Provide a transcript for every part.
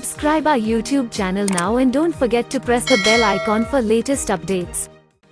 Subscribe our YouTube channel now and don't forget to press the bell icon for latest updates.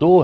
2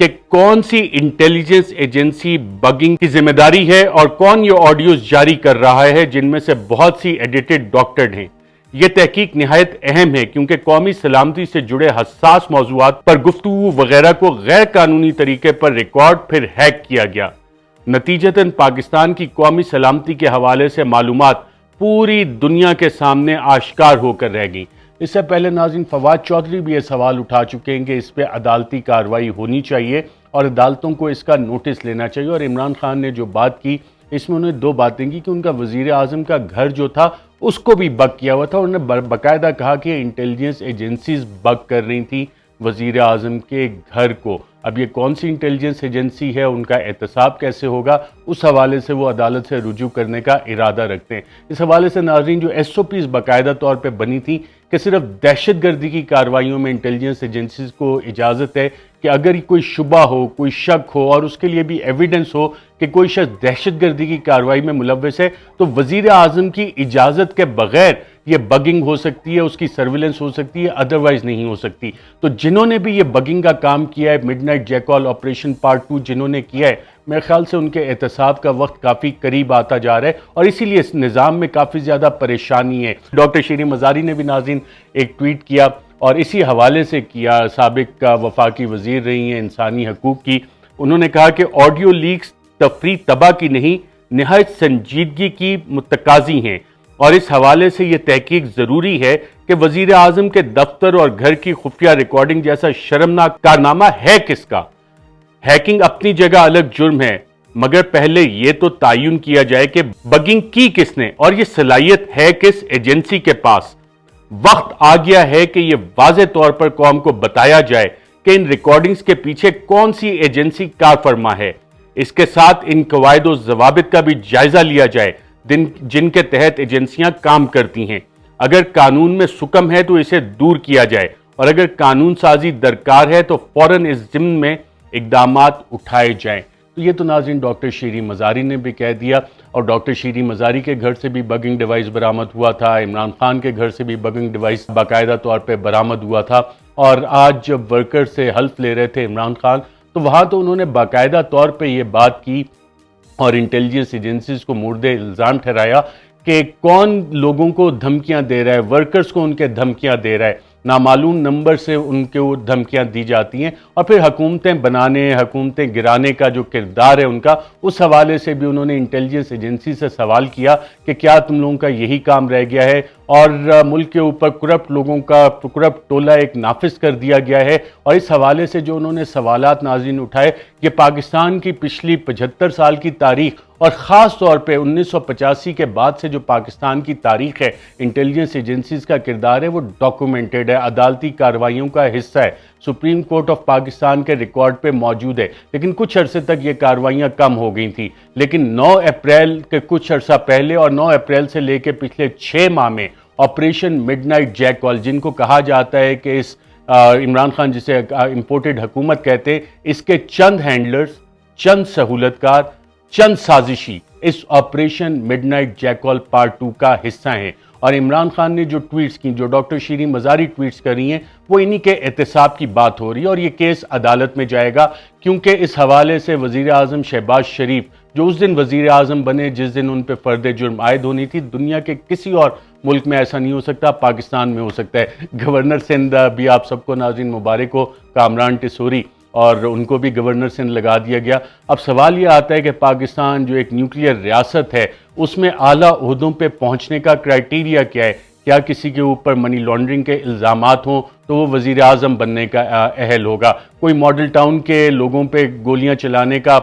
کہ کون سی intelligence agency bugging کی ذمہ داری ہے اور کون یہ آڈیوز جاری کر رہا ہے جن میں سے بہت سی ایڈیٹڈ ڈاکٹرڈ ہیں۔ یہ تحقیق نہایت اہم ہے کیونکہ قومی سلامتی سے جڑے حساس موضوعات پر گفتگو وغیرہ کو غیر قانونی طریقے پر ریکارڈ پھر ہیک کیا گیا۔ نتیجتاً پاکستان کی قومی سلامتی کے حوالے سے معلومات پوری دنیا کے سامنے آشکار ہو کر رہ گئیں۔ اس سے پہلے ناظرین فواد چودھری بھی یہ سوال اٹھا چکے ہیں کہ اس پہ عدالتی کارروائی ہونی چاہیے اور عدالتوں کو اس کا نوٹس لینا چاہیے، اور عمران خان نے جو بات کی اس میں انہوں نے دو باتیں کی کہ ان کا وزیر اعظم کا گھر جو تھا اس کو بھی بگ کیا ہوا تھا، اور انہوں نے باقاعدہ کہا کہ انٹیلیجنس ایجنسیز بگ کر رہی تھیں وزیر اعظم کے گھر کو۔ اب یہ کون سی انٹیلیجنس ایجنسی ہے، ان کا احتساب کیسے ہوگا، اس حوالے سے وہ عدالت سے رجوع کرنے کا ارادہ رکھتے ہیں۔ اس حوالے سے ناظرین جو ایس او پیز باقاعدہ طور پہ بنی تھی کہ صرف دہشت گردی کی کارروائیوں میں انٹیلیجنس ایجنسیز کو اجازت ہے کہ اگر کوئی شبہ ہو، کوئی شک ہو اور اس کے لیے بھی ایویڈنس ہو کہ کوئی شخص دہشت گردی کی کارروائی میں ملوث ہے تو وزیر اعظم کی اجازت کے بغیر یہ بگنگ ہو سکتی ہے، اس کی سرویلنس ہو سکتی ہے، ادروائز نہیں ہو سکتی۔ تو جنہوں نے بھی یہ بگنگ کا کام کیا ہے، mid night jackal operation part 2 جنہوں نے کیا ہے، میرے خیال سے ان کے احتساب کا وقت کافی قریب آتا جا رہا ہے اور اسی لیے اس نظام میں کافی زیادہ پریشانی ہے۔ ڈاکٹر شیریں مزاری نے بھی ناظرین ایک ٹویٹ کیا اور اسی حوالے سے کیا، سابق وفاقی وزیر رہی ہیں انسانی حقوق کی۔ انہوں نے کہا کہ آڈیو لیکس تفریح تباہ کی نہیں، نہایت سنجیدگی کی متقاضی ہیں، اور اس حوالے سے یہ تحقیق ضروری ہے کہ وزیر اعظم کے دفتر اور گھر کی خفیہ ریکارڈنگ جیسا شرمناک کارنامہ ہے کس کا۔ ہیکنگ اپنی جگہ الگ جرم ہے، مگر پہلے یہ تو تعین کیا جائے کہ بگنگ کی کس نے اور یہ صلاحیت ہے کس ایجنسی کے پاس۔ وقت آ گیا ہے کہ یہ واضح طور پر قوم کو بتایا جائے کہ ان ریکارڈنگز کے پیچھے کون سی ایجنسی کار فرما ہے۔ اس کے ساتھ ان قواعد و ضوابط کا بھی جائزہ لیا جائے جن کے تحت ایجنسیاں کام کرتی ہیں۔ اگر قانون میں سکم ہے تو اسے دور کیا جائے، اور اگر قانون سازی درکار ہے تو فوراً اس ضمن میں اقدامات اٹھائے جائیں۔ تو یہ تو ناظرین ڈاکٹر شیریں مزاری نے بھی کہہ دیا، اور ڈاکٹر شیریں مزاری کے گھر سے بھی بگنگ ڈیوائس برآمد ہوا تھا، عمران خان کے گھر سے بھی بگنگ ڈیوائس باقاعدہ طور پہ برآمد ہوا تھا، اور آج جب ورکر سے حلف لے رہے تھے عمران خان تو وہاں تو انہوں نے باقاعدہ طور پہ یہ بات کی اور انٹیلیجنس ایجنسیز کو مورد الزام ٹھہرایا کہ کون لوگوں کو دھمکیاں دے رہا ہے، ورکرز کو ان کے دھمکیاں دے رہا ہے، نامعلوم نمبر سے ان کے وہ دھمکیاں دی جاتی ہیں، اور پھر حکومتیں بنانے، حکومتیں گرانے کا جو کردار ہے ان کا، اس حوالے سے بھی انہوں نے انٹیلیجنس ایجنسی سے سوال کیا کہ کیا تم لوگوں کا یہی کام رہ گیا ہے، اور ملک کے اوپر کرپٹ لوگوں کا کرپٹ ٹولہ ایک نافذ کر دیا گیا ہے۔ اور اس حوالے سے جو انہوں نے سوالات ناظرین اٹھائے، یہ پاکستان کی پچھلی 75 سال کی تاریخ اور خاص طور پہ 1985 کے بعد سے جو پاکستان کی تاریخ ہے، انٹیلیجنس ایجنسیز کا کردار ہے وہ ڈاکومنٹڈ ہے، عدالتی کارروائیوں کا حصہ ہے، سپریم کورٹ آف پاکستان کے ریکارڈ پہ موجود ہے۔ لیکن کچھ عرصے تک یہ کارروائیاں کم ہو گئی تھیں، لیکن 9 اپریل کے کچھ عرصہ پہلے اور 9 اپریل سے لے کے پچھلے 6 ماہ میں آپریشن مڈ نائٹ جیکال، جن کو کہا جاتا ہے کہ اس عمران خان جسے امپورٹڈ حکومت کہتے ہیں، اس کے چند ہینڈلرز، چند سہولتکار، چند سازشی اس operation mid night jackal part 2 کا حصہ ہیں۔ اور عمران خان نے جو ٹویٹس کی، جو ڈاکٹر شیریں مزاری ٹویٹس کر رہی ہیں، وہ انہی کے احتساب کی بات ہو رہی ہے، اور یہ کیس عدالت میں جائے گا، کیونکہ اس حوالے سے وزیر اعظم شہباز شریف جو اس دن وزیر اعظم بنے جس دن ان پہ فرد جرم عائد ہونی تھی، دنیا کے کسی اور ملک میں ایسا نہیں ہو سکتا، پاکستان میں ہو سکتا ہے۔ گورنر سندھ بھی آپ سب کو ناظرین مبارک ہو، کامران ٹسوری، اور ان کو بھی گورنر سندھ لگا دیا گیا۔ اب سوال یہ آتا ہے کہ پاکستان جو ایک نیوکلیئر ریاست ہے، اس میں اعلیٰ عہدوں پہ پہنچنے کا کرائیٹیریا کیا ہے؟ کیا کسی کے اوپر منی لانڈرنگ کے الزامات ہوں تو وہ وزیر اعظم بننے کا اہل ہوگا؟ کوئی ماڈل ٹاؤن کے لوگوں پہ گولیاں چلانے کا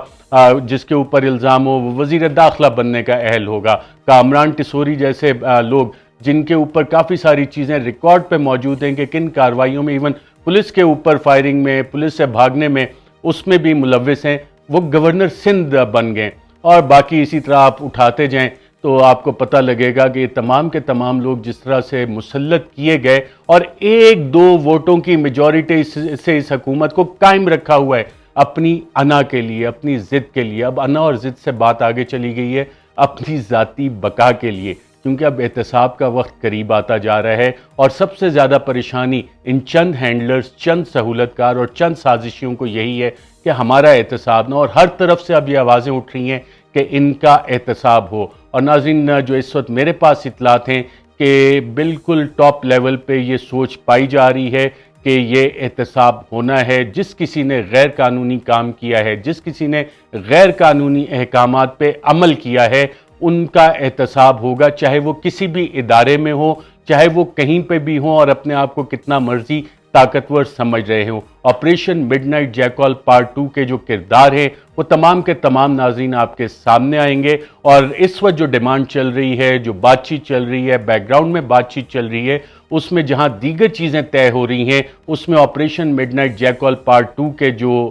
جس کے اوپر الزام ہو وہ وزیر داخلہ بننے کا اہل ہوگا؟ کامران ٹسوری جیسے لوگ جن کے اوپر کافی ساری چیزیں ریکارڈ پہ موجود ہیں کہ کن کارروائیوں میں، ایون پولیس کے اوپر فائرنگ میں، پولیس سے بھاگنے میں، اس میں بھی ملوث ہیں، وہ گورنر سندھ بن گئے۔ اور باقی اسی طرح آپ اٹھاتے جائیں تو آپ کو پتہ لگے گا کہ یہ تمام کے تمام لوگ جس طرح سے مسلط کیے گئے اور 1-2 ووٹوں کی میجورٹی سے اس حکومت کو قائم رکھا ہوا ہے اپنی انا کے لیے، اپنی ضد کے لیے۔ اب انا اور ضد سے بات آگے چلی گئی ہے اپنی ذاتی بقا کے لیے، کیونکہ اب احتساب کا وقت قریب آتا جا رہا ہے، اور سب سے زیادہ پریشانی ان چند ہینڈلرز، چند سہولتکار اور چند سازشیوں کو یہی ہے کہ ہمارا احتساب نہ، اور ہر طرف سے اب یہ آوازیں اٹھ رہی ہیں کہ ان کا احتساب ہو. اور ناظرین جو اس وقت میرے پاس اطلاعات ہیں کہ بالکل ٹاپ لیول پہ یہ سوچ پائی جا رہی ہے کہ یہ احتساب ہونا ہے. جس کسی نے غیر قانونی کام کیا ہے، جس کسی نے غیر قانونی احکامات پہ عمل کیا ہے، ان کا احتساب ہوگا، چاہے وہ کسی بھی ادارے میں ہو، چاہے وہ کہیں پہ بھی ہوں اور اپنے آپ کو کتنا مرضی طاقتور سمجھ رہے ہوں. Operation mid night jackal part 2 کے جو کردار ہیں وہ تمام کے تمام ناظرین آپ کے سامنے آئیں گے. اور اس وقت جو ڈیمانڈ چل رہی ہے، جو بات چیت چل رہی ہے، بیک گراؤنڈ میں بات چیت چل رہی ہے، اس میں جہاں دیگر چیزیں طے ہو رہی ہیں، اس میں operation mid night jackal part 2 کے جو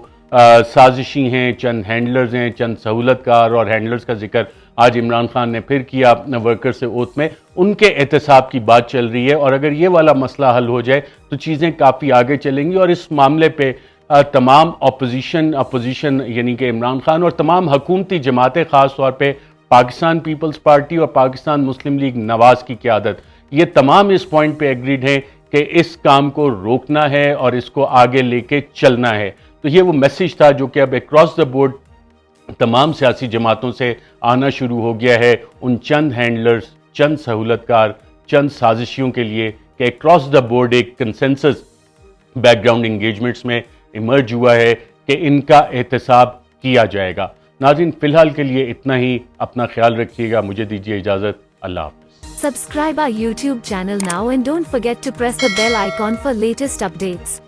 سازشی ہیں، چند ہینڈلرز ہیں، چند سہولت کار اور ہینڈلرز کا ذکر آج عمران خان نے پھر کیا اپنے ورکر سے اوتھ میں، ان کے احتساب کی بات چل رہی ہے. اور اگر یہ والا مسئلہ حل ہو جائے تو چیزیں کافی آگے چلیں گی. اور اس معاملے پہ تمام اپوزیشن یعنی کہ عمران خان اور تمام حکومتی جماعتیں، خاص طور پہ پاکستان پیپلز پارٹی اور پاکستان مسلم لیگ نواز کی قیادت، یہ تمام اس پوائنٹ پہ ایگریڈ ہیں کہ اس کام کو روکنا ہے اور اس کو آگے لے کے چلنا ہے. تو یہ وہ میسیج تھا جو کہ اب اکراس دا بورڈ تمام سیاسی جماعتوں سے آنا شروع ہو گیا ہے، ان چند ہینڈلرز، چند سہولت کار، چند سازشیوں کے لیے کہ اکراس دا بورڈ ایک کنسنسس بیک گراؤنڈ انگیجمنٹس میں ایمرج ہوا ہے کہ ان کا احتساب کیا جائے گا. ناظرین فی الحال کے لیے اتنا ہی، اپنا خیال رکھیے گا، مجھے دیجیے اجازت، اللہ حافظ. Subscribe our YouTube channel now and don't forget to press the bell icon for latest updates.